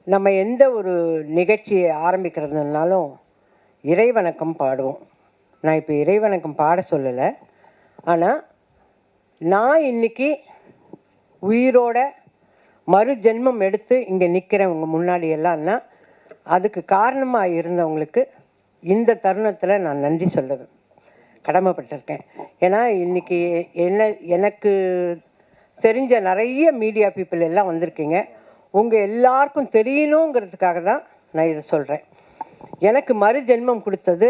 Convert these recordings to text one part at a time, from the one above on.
நம்ம எந்த ஒரு நிகழ்ச்சியை ஆரம்பிக்கிறதுனாலும் இறைவணக்கம் பாடுவோம். நான் இப்போ இறைவணக்கம் பாட சொல்லலை. ஆனால் நான் இன்னைக்கு உயிரோட மறு ஜென்மம் எடுத்து இங்கே நிற்கிறேன் உங்கள் முன்னாடி எல்லாம்னா அதுக்கு காரணமாக இருந்தவங்களுக்கு இந்த தருணத்தில் நான் நன்றி சொல்லுவேன், கடமைப்பட்டிருக்கேன். ஏன்னா இன்றைக்கி எனக்கு தெரிஞ்ச நிறைய மீடியா பீப்புள் எல்லாம் வந்திருக்கீங்க. உங்கள் எல்லாருக்கும் தெரியணுங்கிறதுக்காக தான் நான் இதை சொல்கிறேன். எனக்கு மறு ஜென்மம் கொடுத்தது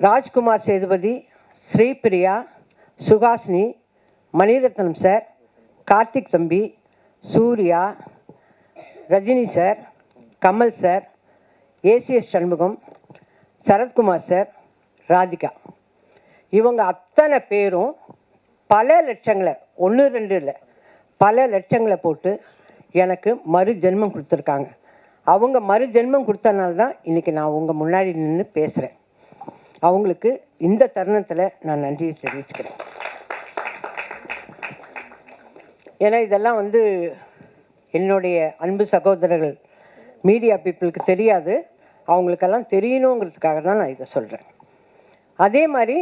ராஜ்குமார் சேதுபதி, ஸ்ரீபிரியா, சுஹாசினி, மணிரத்னம் சார், கார்த்திக் தம்பி, Suriya, Rajini sir, Kamal sir, ACS Shanmugam, Sarathkumar sir, Radhika. இவங்க அத்தனை பேரும் பல லட்சங்களை, 1-2 இல்லை, பல லட்சங்களை போட்டு எனக்கு மறு ஜென்மம் கொடுத்துருக்காங்க. அவங்க மறு ஜென்மம் கொடுத்தனால தான் இன்றைக்கி நான் உங்கள் முன்னாடி நின்று பேசுகிறேன். அவங்களுக்கு இந்த தருணத்தில் நான் நன்றியை தெரிவிச்சுக்கிறேன். ஏன்னா இதெல்லாம் என்னுடைய அன்பு சகோதரர்கள் மீடியா பீப்புளுக்கு தெரியாது, அவங்களுக்கெல்லாம் தெரியணுங்கிறதுக்காக தான் நான் இதை சொல்கிறேன். அதே மாதிரி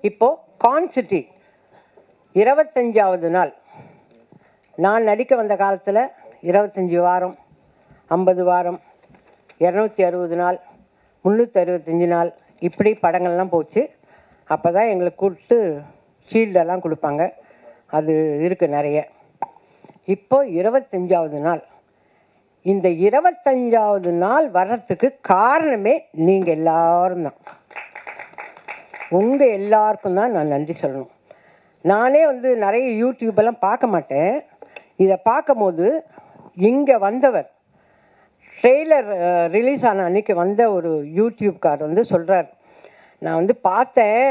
இப்போது கான்சிட்டி 25வது நாள். நான் நடிக்க வந்த காலத்தில் 25 வாரம், 50 வாரம், 260 நாள், 365 நாள் இப்படி படங்கள்லாம் போச்சு. அப்போ தான் எங்களுக்கு கூப்பிட்டு ஷீல்டெல்லாம் கொடுப்பாங்க. அது இருக்குது நிறைய. இப்போ 25வது நாள். இந்த 25வது நாள் வர்றதுக்கு காரணமே நீங்கள் எல்லாரும் தான். உங்கள் எல்லாருக்கும் தான் நான் நன்றி சொல்லணும். நானே நிறைய யூடியூப்பெல்லாம் பார்க்க மாட்டேன். இதை பார்க்கும்போது இங்கே வந்தவர் ட்ரெய்லர் ரிலீஸ் ஆன அன்றைக்கி வந்த ஒரு யூடியூப்கார் சொல்கிறார், நான் பார்த்தேன்,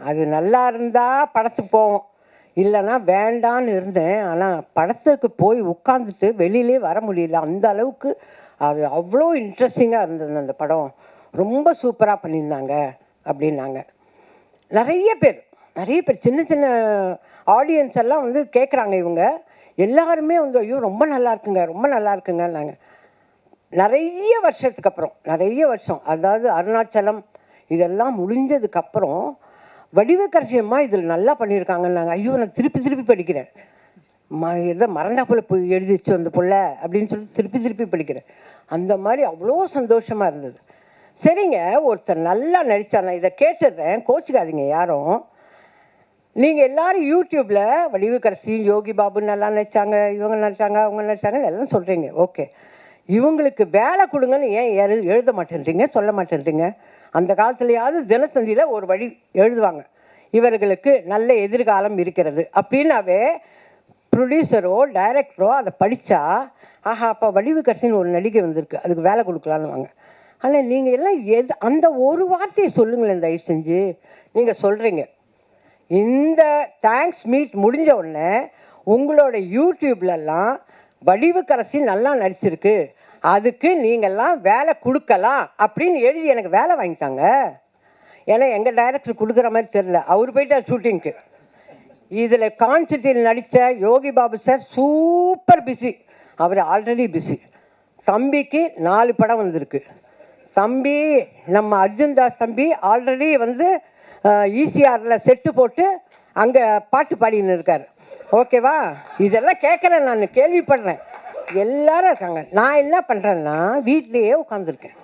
அது நல்லா இருந்தால் படத்துக்கு போவோம், இல்லைன்னா வேண்டான்னு இருந்தேன். ஆனால் படத்துக்கு போய் உட்காந்துட்டு வெளியிலே வர முடியல. அந்த அளவுக்கு அது அவ்வளோ இன்ட்ரெஸ்டிங்காக இருந்தது. அந்த படம் ரொம்ப சூப்பராக பண்ணியிருந்தாங்க அப்படின்னாங்க. நிறைய பேர் சின்ன சின்ன ஆடியன்ஸ் எல்லாம் கேட்குறாங்க. இவங்க எல்லாருமே ஐயோ ரொம்ப நல்லா இருக்குங்க, ரொம்ப நல்லா இருக்குங்கன்னாங்க. நிறைய வருஷத்துக்கு அப்புறம், நிறைய வருஷம், அதாவது அருணாச்சலம் இதெல்லாம் முடிஞ்சதுக்கப்புறம் வடிவக்கரசியம்மா இதில் நல்லா பண்ணியிருக்காங்கன்னாங்க. ஐயோ நான் திருப்பி படிக்கிறேன். எதோ மறந்தா போல போய் எழுதிச்சு அந்த பிள்ளை அப்படின்னு சொல்லிட்டு திருப்பி படிக்கிறேன். அந்த மாதிரி அவ்வளோ சந்தோஷமாக இருந்தது. சரிங்க, ஒருத்தர் நல்லா நடித்தார். நான் இதை கேட்டுடுறேன், கோச்சிக்காதீங்க யாரும். நீங்கள் எல்லோரும் யூடியூப்பில் வடிவக்கரசி, யோகி பாபு நல்லா நடித்தாங்க, இவங்க நடித்தாங்க, அவங்க நடித்தாங்கன்னு எல்லாம் சொல்கிறீங்க. ஓகே, இவங்களுக்கு வேலை கொடுங்கன்னு ஏன் எழுத மாட்டேன்றீங்க, சொல்ல மாட்டேன்றீங்க? அந்த காலத்துலையாவது தினத்தந்தியில் ஒரு வழி எழுதுவாங்க, இவர்களுக்கு நல்ல எதிர்காலம் இருக்கிறது அப்படின்னாவே ப்ரொடியூசரோ டைரக்டரோ அதை படித்தா ஆஹா அப்போ வடிவக்கரசின்னு ஒரு நடிகை வந்திருக்கு, அதுக்கு வேலை கொடுக்கலான்னு வாங்க. ஆனால் நீங்கள் எல்லாம் அந்த ஒரு வார்த்தையை சொல்லுங்களேன் தயவு செஞ்சு. நீங்கள் சொல்கிறீங்க இந்த தேங்க்ஸ் மீட் முடிஞ்ச உடனே உங்களோட யூடியூப்லலாம் வடிவக்கரசி நல்லா நடிச்சிருக்கு, அதுக்கு நீங்கள்லாம் வேலை கொடுக்கலாம் அப்படின்னு எழுதி எனக்கு வேலை வாங்கித்தாங்க. ஏன்னா எங்கள் டைரக்டர் கொடுக்குற மாதிரி தெரில, அவர் போயிட்டார் ஷூட்டிங்க்கு. இதில் கான்சிட்டியில் நடித்த Yogi Babu sir super busy, அவர் ஆல்ரெடி பிஸி. தம்பிக்கு 4 படம் வந்திருக்கு. தம்பி நம்ம அர்ஜுன் தாஸ் தம்பி ஆல்ரெடி ஈசிஆரில் செட்டு போட்டு அங்கே பாட்டு பாடின்னு இருக்கார். ஓகேவா? இதெல்லாம் கேட்குறேன், நான் கேள்விப்படுறேன், எல்லாரும் இருக்காங்க. நான் என்ன பண்ணுறேன்னா வீட்லேயே உட்காந்துருக்கேன்.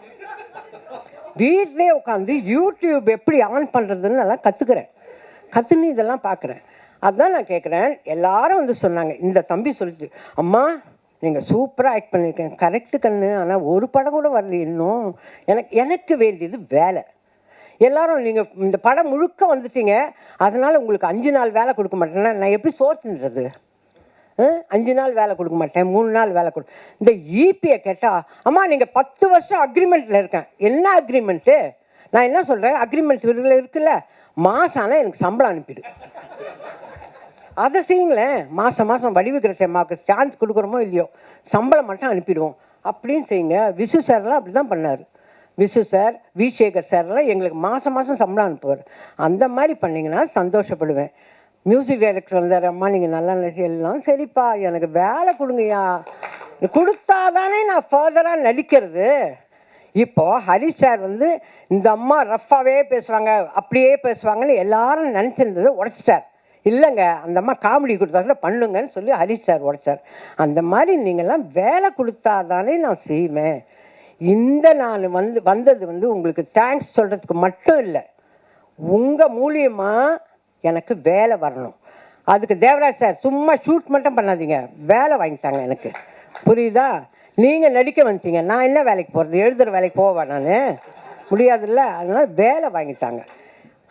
வீட்லேயே உட்காந்து யூடியூப் எப்படி ஆன் பண்ணுறதுன்னு நல்லா கற்றுன்னு இதெல்லாம் பார்க்குறேன். அதுதான் நான் கேட்குறேன். எல்லாரும் சொன்னாங்க, இந்த தம்பி சொல்லிச்சு, அம்மா நீங்கள் சூப்பராக ஆக்ட் பண்ணியிருக்கேன். கரெக்டு கண்ணு, ஆனால் ஒரு படம் கூட வரல இன்னும். எனக்கு வேண்டியது வேலை. எல்லோரும் நீங்கள் இந்த படம் முழுக்க வந்துட்டீங்க, அதனால் உங்களுக்கு 5 நாள் வேலை கொடுக்க மாட்டேன்னா நான் எப்படி சோர்த்துன்றது? 5 நாள் வேலை கொடுக்க மாட்டேன், 3 நாள் வேலை இந்த ஈபியை கேட்டால், அம்மா நீங்கள் 10 வருஷம் அக்ரிமெண்ட்டில் இருக்கேன். என்ன அக்ரிமெண்ட்டு? நான் என்ன சொல்கிறேன், அக்ரிமெண்ட் இருக்குல்ல, மாதம் ஆனால் எனக்கு சம்பளம் அனுப்பிடு. அதை செய்யுங்களேன். மாதம் வடிவக்கரசி அம்மாவுக்கு சான்ஸ் கொடுக்குறோமோ இல்லையோ, சம்பளம் மட்டும் அனுப்பிடுவோம் அப்படின்னு செய்யுங்க. விசு சார்லாம் அப்படி தான் பண்ணார். விசு சார், வி சேகர் சார்லாம் எங்களுக்கு மாதம் சம்பளம் அனுப்புவார். அந்த மாதிரி பண்ணிங்கன்னா சந்தோஷப்படுவேன். மியூசிக் டைரக்டர் வந்தார், அம்மா நீங்கள் நல்லா எல்லாம் சரிப்பா எனக்கு வேலை கொடுங்கய்யா கொடுத்தாதானே நான் ஃபர்தராக நடிக்கிறது. இப்போ ஹரிஷ் சார் வந்து இந்த அம்மா ரஃப்பாகவே பேசுவாங்க, அப்படியே பேசுவாங்கன்னு எல்லாரும் நினச்சிருந்தது உடைச்சிட்டார். இல்லைங்க, அந்த அம்மா காமெடி கொடுத்தா கூட பண்ணுங்கன்னு சொல்லி ஹரிஷ் சார் உடைச்சார். அந்த மாதிரி நீங்கள்லாம் வேலை கொடுத்தாதானே நான் செய்வேன். நான் வந்தது வந்து உங்களுக்கு தேங்க்ஸ் சொல்கிறதுக்கு மட்டும் இல்லை, உங்கள் மூலியமாக எனக்கு வேலை வரணும். அதுக்கு தேவராஜ் சார் சும்மா ஷூட் மட்டும் பண்ணாதீங்க, வேலை வாங்கித்தாங்க எனக்கு. புரியுதா? நீங்கள் நடிக்க வந்துட்டீங்க, நான் என்ன வேலைக்கு போகிறது? எழுதுகிற வேலைக்கு போவேன் நான்? முடியாதுல்ல. அதனால் வேலை வாங்கித்தாங்க.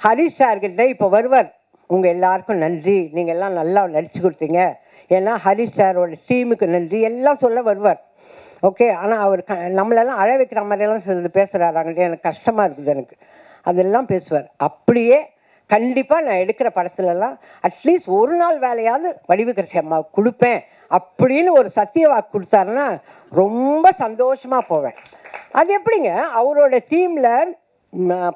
ஹரிஷ் சார்கிட்ட இப்போ வருவார். உங்கள் எல்லாருக்கும் நன்றி, நீங்கள் எல்லாம் நல்லா நடித்து கொடுத்தீங்க, ஏன்னா ஹரிஷ் சாரோட டீமுக்கு நன்றி எல்லாம் சொல்ல வருவார். ஓகே. ஆனால் அவர் நம்மளெல்லாம் அழ வைக்கிற மாதிரியெல்லாம் சிலது பேசுகிறாராங்கள்ட்ட எனக்கு கஷ்டமாக இருக்குது. எனக்கு அதெல்லாம் பேசுவார். அப்படியே கண்டிப்பாக நான் எடுக்கிற படத்துலலாம் அட்லீஸ்ட் ஒரு நாள் வேலையாவது வடிவுக்கரசி அம்மாவுக்கு கொடுப்பேன் அப்படின்னு ஒரு சத்திய வாக்கு கொடுத்தாருன்னா ரொம்ப சந்தோஷமாக போவேன். அது எப்படிங்க, அவரோட டீமில்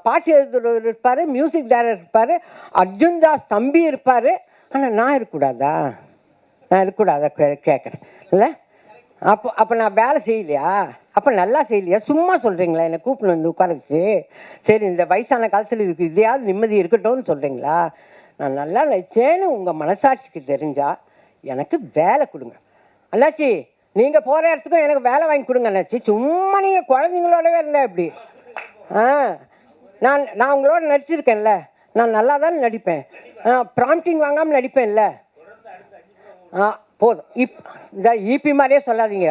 பாட்டு எழுதுறவர் இருப்பார், மியூசிக் டைரக்டர் இருப்பார், அர்ஜுன் தாஸ் தம்பி இருப்பார். ஆனால் நான் இருக்கக்கூடாதா? நான் இருக்கக்கூடாதா கேட்குறேன் இல்லை? அப்போ நான் வேலை செய்யலையா? அப்போ நல்லா செய்யலையா? சும்மா சொல்கிறீங்களா? என்னை கூப்பிட்டு வந்து உட்கார வச்சு, சரி இந்த வயசான காலத்தில் இதுக்கு இதையாவது நிம்மதி இருக்கட்டும்னு சொல்கிறீங்களா? நான் நல்லா நினச்சேன்னு உங்கள் மனசாட்சிக்கு தெரிஞ்சால் எனக்கு வேலை கொடுங்க அண்ணாச்சி. நீங்கள் போகிற இடத்துக்கும் எனக்கு வேலை வாங்கி கொடுங்க அண்ணாச்சி. சும்மா நீங்கள் குழந்தைங்களோடவே இருந்தேன் இப்படி. நான் உங்களோட நடிச்சிருக்கேன்ல, நான் நல்லா தான் நடிப்பேன். ப்ராம்ப்டிங் வாங்காமல் நடிப்பேன்ல. போதும். இந்த ஈபி மாதிரியே சொல்லாதீங்க.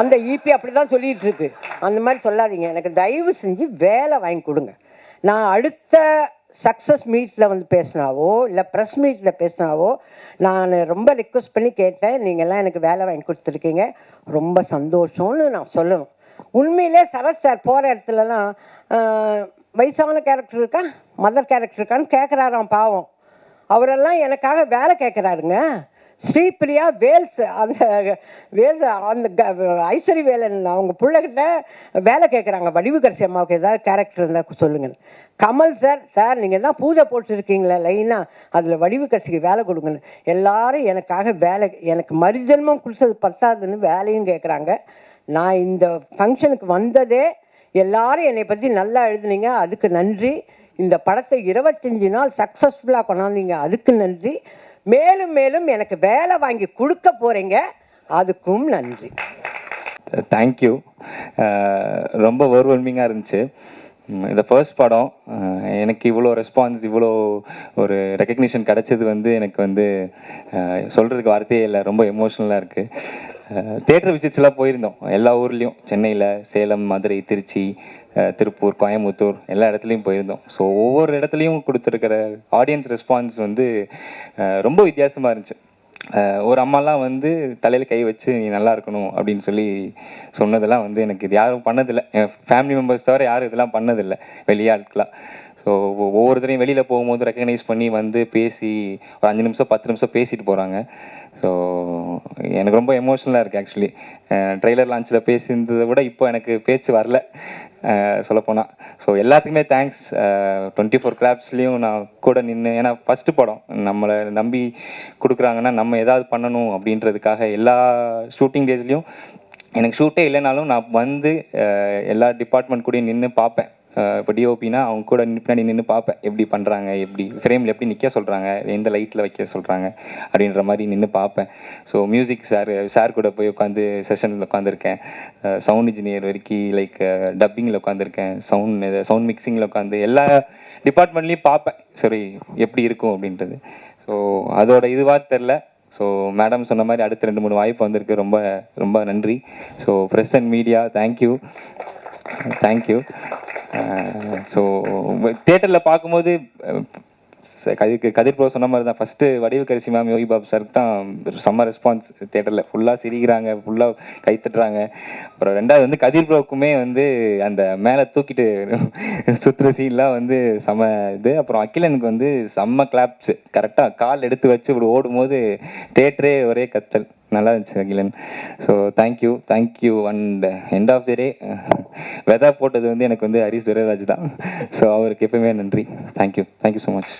அந்த ஈபி அப்படி தான் சொல்லிகிட்டு இருக்கு. அந்த மாதிரி சொல்லாதீங்க. எனக்கு தயவு செஞ்சு வேலை வாங்கி கொடுங்க. நான் அடுத்த சக்ஸஸ் மீட்டில் வந்து பேசினாவோ இல்லை ப்ரெஸ் மீட்டில் பேசினாவோ நான் ரொம்ப ரிக்வெஸ்ட் பண்ணி கேட்டேன். நீங்கள்லாம் எனக்கு வேலை வாங்கி கொடுத்துருக்கீங்க, ரொம்ப சந்தோஷம்னு நான் சொல்லணும். உண்மையிலே சரத் சார் போகிற இடத்துலலாம் வயசான கேரக்டர் இருக்கா, மதர் கேரக்டர் இருக்கான்னு கேட்குறாராம். பாவம், அவரெல்லாம் எனக்காக வேலை கேட்குறாருங்க. ஸ்ரீபிரியா வேல்ஸ், அந்த ஐஸ்வரி வேலன் அவங்க பிள்ளைகிட்ட வேலை கேட்குறாங்க, வடிவுக்கரசி அம்மாவுக்கு ஏதாவது கேரக்டர் இருந்தால் சொல்லுங்கன்னு. கமல் சார் நீங்கள் தான் பூஜை போட்டுருக்கீங்களே லைனாக, அதில் வடிவுக்கரசிக்கு வேலை கொடுங்கன்னு எல்லாரும் எனக்காக வேலை, எனக்கு மறுஜென்மம் கொடுத்தது பத்தாதுன்னு வேலையும் கேட்குறாங்க. நான் இந்த ஃபங்க்ஷனுக்கு வந்ததே எல்லாரும் என்னை பற்றி நல்லா எழுதுனீங்க, அதுக்கு நன்றி. இந்த படத்தை 25 நாள் சக்ஸஸ்ஃபுல்லாக கொண்டாந்தீங்க, அதுக்கு நன்றி. மேலும் மேலும் எனக்கு வேலை வாங்கி கொடுக்க போகிறீங்க, அதுக்கும் நன்றி. தேங்க்யூ. ரொம்ப ஓவர்வெல்மிங்காக இருந்துச்சு. இந்த ஃபர்ஸ்ட் படம் எனக்கு இவ்வளோ ரெஸ்பான்ஸ், இவ்வளோ ஒரு ரெக்கக்னிஷன் கிடச்சது வந்து எனக்கு வந்து சொல்கிறதுக்கு வார்த்தையே இல்லை. ரொம்ப எமோஷ்னலாக இருக்குது. தேட்டர் விசிட்ஸ்லாம் போயிருந்தோம் எல்லா ஊர்லேயும், சென்னையில், சேலம், மதுரை, திருச்சி, திருப்பூர், கோயம்புத்தூர் எல்லா இடத்துலையும் போயிருந்தோம். ஸோ ஒவ்வொரு இடத்துலையும் கொடுத்துருக்கிற ஆடியன்ஸ் ரெஸ்பான்ஸ் வந்து ரொம்ப வித்தியாசமாக இருந்துச்சு. ஒரு அம்மாலாம் வந்து தலையில் கை வச்சு நீ நல்லா இருக்கணும் அப்படின்னு சொல்லி சொன்னதெல்லாம் வந்து எனக்கு இது யாரும் பண்ணதில்லை. என் ஃபேமிலி மெம்பர்ஸ் தவிர யாரும் இதெல்லாம் பண்ணதில்லை, வெளியாட்களாக. ஸோ ஒவ்வொருத்தரையும் வெளியில் போகும்போது ரெக்கக்னைஸ் பண்ணி வந்து பேசி ஒரு 5 நிமிஷம் 10 நிமிஷம் பேசிட்டு போகிறாங்க. ஸோ எனக்கு ரொம்ப எமோஷ்னலாக இருக்குது ஆக்சுவலி. ட்ரெய்லர் லான்ச்சில் பேசியிருந்ததை விட இப்போ எனக்கு பேச்சு வரல சொல்லப்போனால். ஸோ எல்லாத்துக்குமே தேங்க்ஸ். 24 கிராப்ஸ்லேயும் நான் கூட நின்று, ஏன்னா ஃபஸ்ட்டு படம் நம்மளை நம்பி கொடுக்குறாங்கன்னா நம்ம ஏதாவது பண்ணணும் அப்படின்றதுக்காக எல்லா ஷூட்டிங் டேஸ்லேயும் எனக்கு ஷூட்டே இல்லைனாலும் நான் வந்து எல்லா டிபார்ட்மெண்ட் கூடயும் நின்று பார்ப்பேன். இப்போ டிஓபினா அவங்க கூட பின்னாடி நின்று பார்ப்பேன், எப்படி பண்ணுறாங்க, எப்படி ஃப்ரேமில் எப்படி நிற்க சொல்கிறாங்க, எந்த லைட்டில் வைக்க சொல்கிறாங்க அப்படின்ற மாதிரி நின்று பார்ப்பேன். ஸோ மியூசிக் சார் கூட போய் உட்காந்து செஷனில் உட்காந்துருக்கேன். சவுண்ட் இன்ஜினியர் வரைக்கும் லைக் டப்பிங்கில் உட்காந்துருக்கேன், சவுண்ட் மிக்சிங்கில் உட்காந்து எல்லா டிபார்ட்மெண்ட்லேயும் பார்ப்பேன், சரி எப்படி இருக்கும் அப்படின்றது. ஸோ அதோட இதுவாக தெரில. ஸோ மேடம் சொன்ன மாதிரி அடுத்த 2-3 வாய்ப்பு வந்திருக்கு. ரொம்ப ரொம்ப நன்றி. So press and media thank you. So தியேட்டரில் பார்க்கும்போது கதிர் ப்ரோ சொன்ன மாதிரி தான், ஃபஸ்ட்டு வடிவுக்கரசி மேம், யோகி பாபு சாருக்கு தான் செம்ம ரெஸ்பான்ஸ். தியேட்டரில் ஃபுல்லாக சிரிக்கிறாங்க, ஃபுல்லாக கைத்தட்டுறாங்க. அப்புறம் ரெண்டாவது வந்து கதிர் ப்ரோக்குமே வந்து அந்த மேலே தூக்கிட்டு சுற்றுற சீன்லாம் வந்து செம்ம இது. அப்புறம் அகிலனுக்கு வந்து செம்ம கிளாப்ஸு, கரெக்டாக கால் எடுத்து வச்சு இப்படி ஓடும்போது தேட்டரே ஒரே கத்தல். நல்லா இருந்துச்சு Akilan. So thank you. And end of the day வெதா போட்டது வந்து எனக்கு வந்து ஹரிஷ் துரைராஜ் தான். ஸோ அவருக்கு எப்பவுமே நன்றி. Thank you so much.